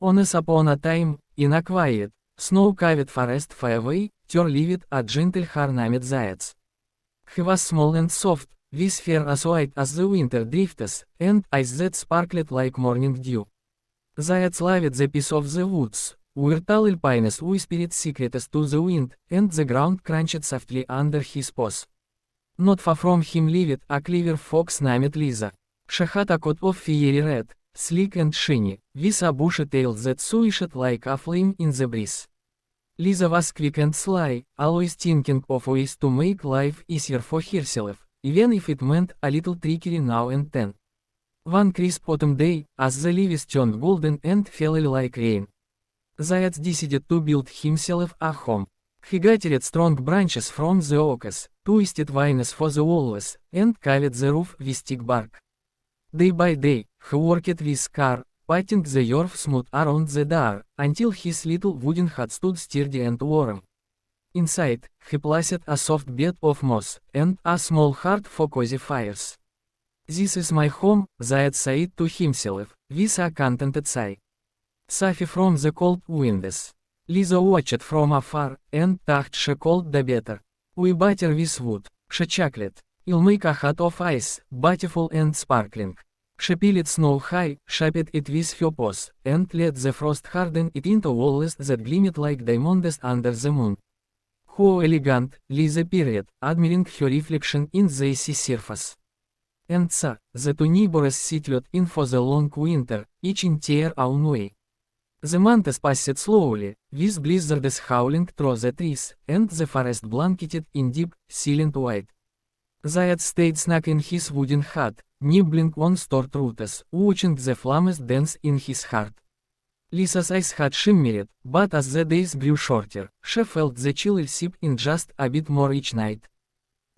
Once upon a time, in a quiet, snow-covered forest far away, there lived a gentle hare named Zаяц. He was small and soft, with fur as white as the winter drifts, and eyes that sparkled like morning dew. Zаяц loved the peace of the woods, where tall pines whispered secrets to the wind, and the ground crunched softly under his paws. Not far from him lived a clever fox named Lisa. She had a coat of fiery red, sleek and shiny, with a bushy tail that swished like a flame in the breeze. Lisa was quick and sly, always thinking of ways to make life easier for herself, even if it meant a little trickery now and then. One crisp autumn day, as the leaves turned golden and fell like rain, Zаяc decided to build himself a home. He gathered strong branches from the oaks, twisted vines for the walls, and covered the roof with thick bark. Day by day, he worked with care, patting the earth smooth around the door, until his little wooden hut stood sturdy and warm. Inside, he placed a soft bed of moss, and a small hearth for cozy fires. "This is my home," Zаяc said to himself, with a contented sigh. Safe from the cold winds, Lisa watched from afar, and thought she could do better. "We butter with wood," she chuckled. "I'll make a hut of ice, beautiful and sparkling." She peeled snow high, shaped it with her paws, and let the frost harden it into walls that gleamed like diamonds under the moon. "How elegant," Lisa purred, admiring her reflection in the icy surface. And so, the two neighbors settled in for the long winter, each in their own way. The months passed slowly, with blizzards howling through the trees, and the forest blanketed in deep, silent white. Zаяc stayed snug in his wooden hut, nibbling on stored roots, watching the flames dance in his heart. Lisa's eyes had shimmered, but as the days grew shorter, she felt the chill seep in just a bit more each night.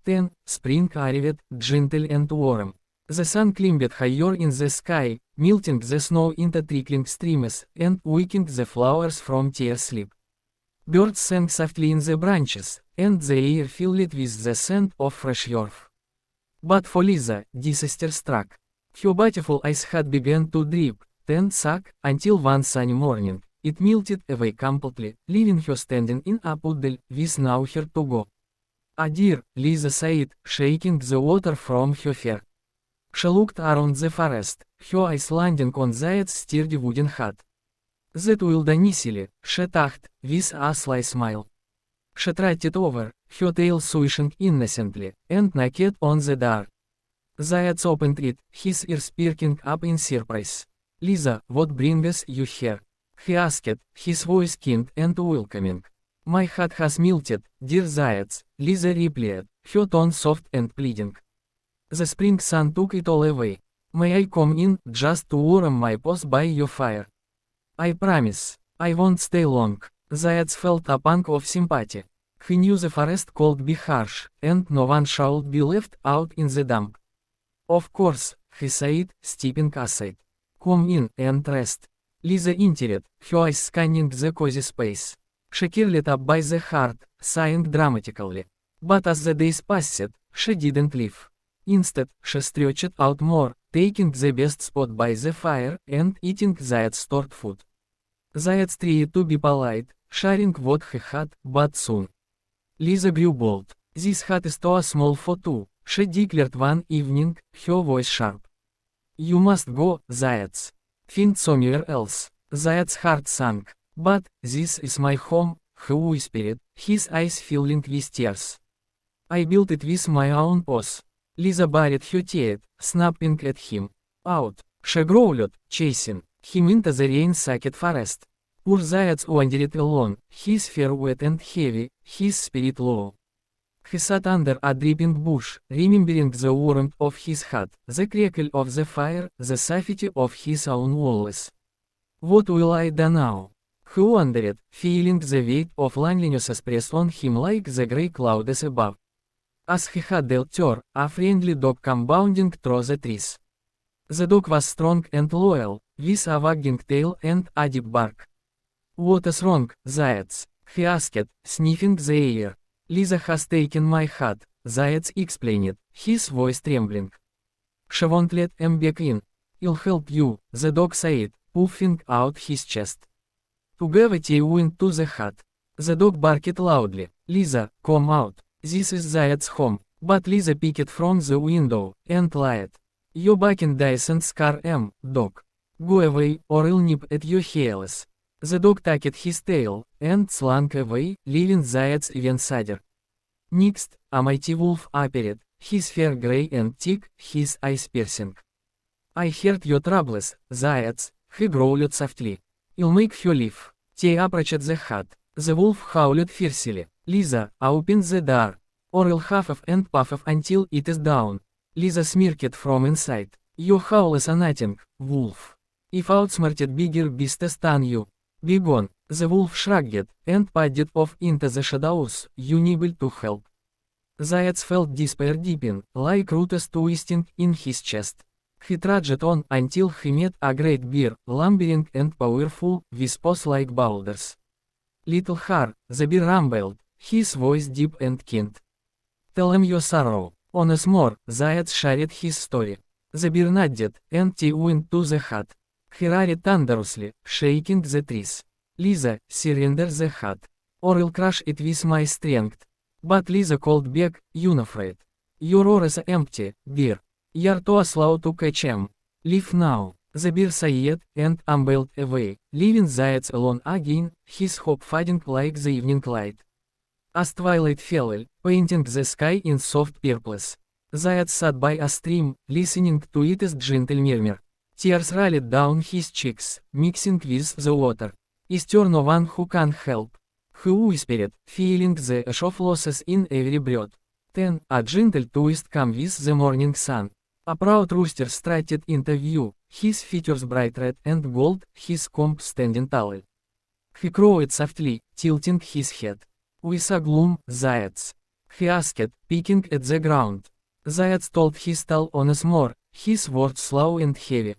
Then, spring arrived, gentle and warm. The sun climbed higher in the sky, melting the snow into trickling streams, and waking the flowers from their sleep. Birds sang softly in the branches, and the air filled with the scent of fresh earth. But for Lisa, disaster struck. Her beautiful eyes had begun to drip, then sag, until one sunny morning, it melted away completely, leaving her standing in a puddle, with nowhere to go. "Ah dear," Lisa said, shaking the water from her hair. She looked around the forest, her eyes landing on Zayac's sturdy wooden hut. "That will do nicely," she thought, with a sly smile. She trotted over, her tail swishing innocently, and knocked on the door. Zаяc opened it, his ears perking up in surprise. "Lisa, what brings you here?" he asked, his voice kind and welcoming. "My hut has melted, dear Zаяc," Lisa replied, her tone soft and pleading. "The spring sun took it all away. May I come in, just to warm my paws by your fire?" "I promise. I won't stay long." Zаяc felt a pang of sympathy. He knew the forest could be harsh, and no one should be left out in the damp. "Of course," he said, stepping aside. "Come in and rest." Lisa entered, her eyes scanning the cozy space. She curled up by the hearth, sighing dramatically. But as the days passed, she didn't leave. Instead, she stretched out more, taking the best spot by the fire and eating Zayac's stored food. Zаяc tried to be polite, sharing what he had, but soon Lisa grew bold. "This hut is too small for two," she declared one evening, her voice sharp. "You must go, Zаяc. Find somewhere else." Zayac's heart sank. "But, this is my home," he whispered, his eyes filling with tears. "I built it with my own paws." Lisa buried her teeth, snapping at him. "Out!" she growled, chasing him into the rain-soaked forest. Poor Zаяc wandered alone, his fur wet and heavy, his spirit low. He sat under a dripping bush, remembering the warmth of his hut, the crackle of the fire, the safety of his own walls. "What will I do now?" he wondered, feeling the weight of loneliness press on him like the grey clouds above. As he huddled there, a friendly dog came bounding through the trees. The dog was strong and loyal, with a wagging tail and a deep bark. "What is wrong, Zаяc?" he asked, sniffing the air. "Lisa has taken my hut," Zаяc explained, his voice trembling. "She won't let him back in." "I'll help you," the dog said, puffing out his chest. To give a wind to the hut. The dog barked loudly. Lisa, come out. This is Zayac's home. But Lisa peeked from the window, and lied. You barking dice and scar dog. Go away, or I'll nip at your heels. The dog tucked his tail, and slunk away, leaving Zаяц even sadder. Next, a mighty wolf appeared, his fur grey and thick, his eyes piercing. I heard your troubles, Zаяц, he growled softly. I'll make you leave. They approached the hut. The wolf howled fiercely. Lisa, open the door. Or I'll huff and puff until it is down. Lisa smirked from inside. Your howl is a nothing, wolf. If outsmarted bigger beast stung you. Be gone. The wolf shrugged, and padded off into the shadows, unable to help. Zаяц felt despair deepen, like roots twisting in his chest. He trudged on until he met a great bear, lumbering and powerful, with paws like boulders. Little Har, the bear rumbled, his voice deep and keen. Tell him your sorrow. Once more, Zаяц shared his story. The bear nodded, and he went to the hut. He roared thunderously, shaking the trees. Lisa, surrender the hut. Or I'll crush it with my strength. But Lisa called back, unafraid. Your roar is empty, bear. You're too slow to catch 'em. Leave now. The bear sighed, and ambled away, leaving Zаяc alone again, his hope fading like the evening light. As twilight fell, painting the sky in soft purples, Zаяc sat by a stream, listening to its gentle murmur. Tears rolled down his cheeks, mixing with the water. Is there no one who can help? He whispered, feeling the ash of losses in every breath. Then, a gentle twist came with the morning sun. A proud rooster strutted into view, his features bright red and gold, his comb standing tall. He crowed softly, tilting his head. With a gloom, Zаяc. He asked, peeking at the ground. Zаяc told his tale once more, his words slow and heavy.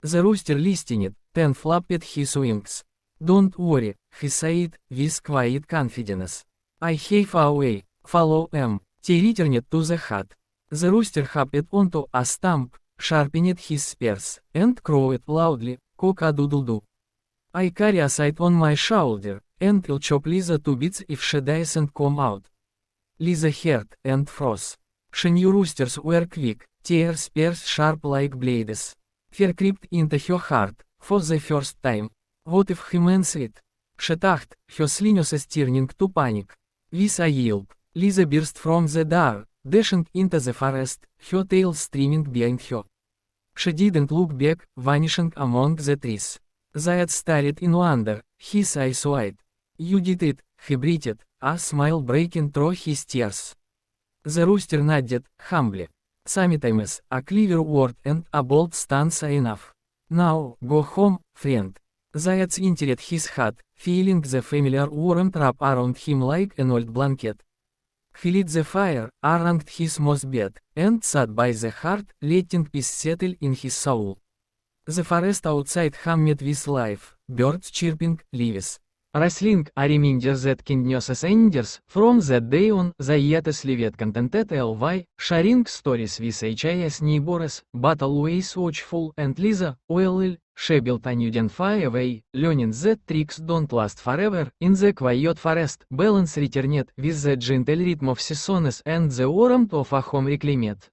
The rooster listened, then flapped his wings. Don't worry, he said, with quiet confidence. I have a way, follow him. They returned to the hut. The rooster hopped onto a stump, sharpened his spears, and crowed loudly, cock-a-doodle-doo. I carry a sight on my shoulder, and I'll chop Lisa to bits if she doesn't come out. Lisa heard, and froze. She knew roosters were quick, their spears sharp like blades. Fear crept into her heart, for the first time. What if he meant it? She thought, her slyness turning to panic. With a yelp, Lisa burst from the door, dashing into the forest, her tail streaming behind her. She didn't look back, vanishing among the trees. Zаяc stared in wonder, his eyes wide. You did it, he breathed, a smile breaking through his tears. The rooster nodded, humbly. Sometimes, a clever word and a bold stance are enough. Now, go home, friend. Zаяc entered his hut, feeling the familiar warmth wrap around him like an old blanket. He lit the fire, arranged his moss bed, and sat by the hearth, letting peace settle in his soul. The forest outside hummed with life, birds chirping, leaves rustling, a reminder that kindness endures. From that day on, Zаяц lived contented ly, sharing stories with his neighbors, but always watchful, and Lisa, well, she built a new fireway, learning that tricks don't last forever. In the quiet forest, balance returned with the gentle rhythm of seasons and the warmth of a home reclaimed.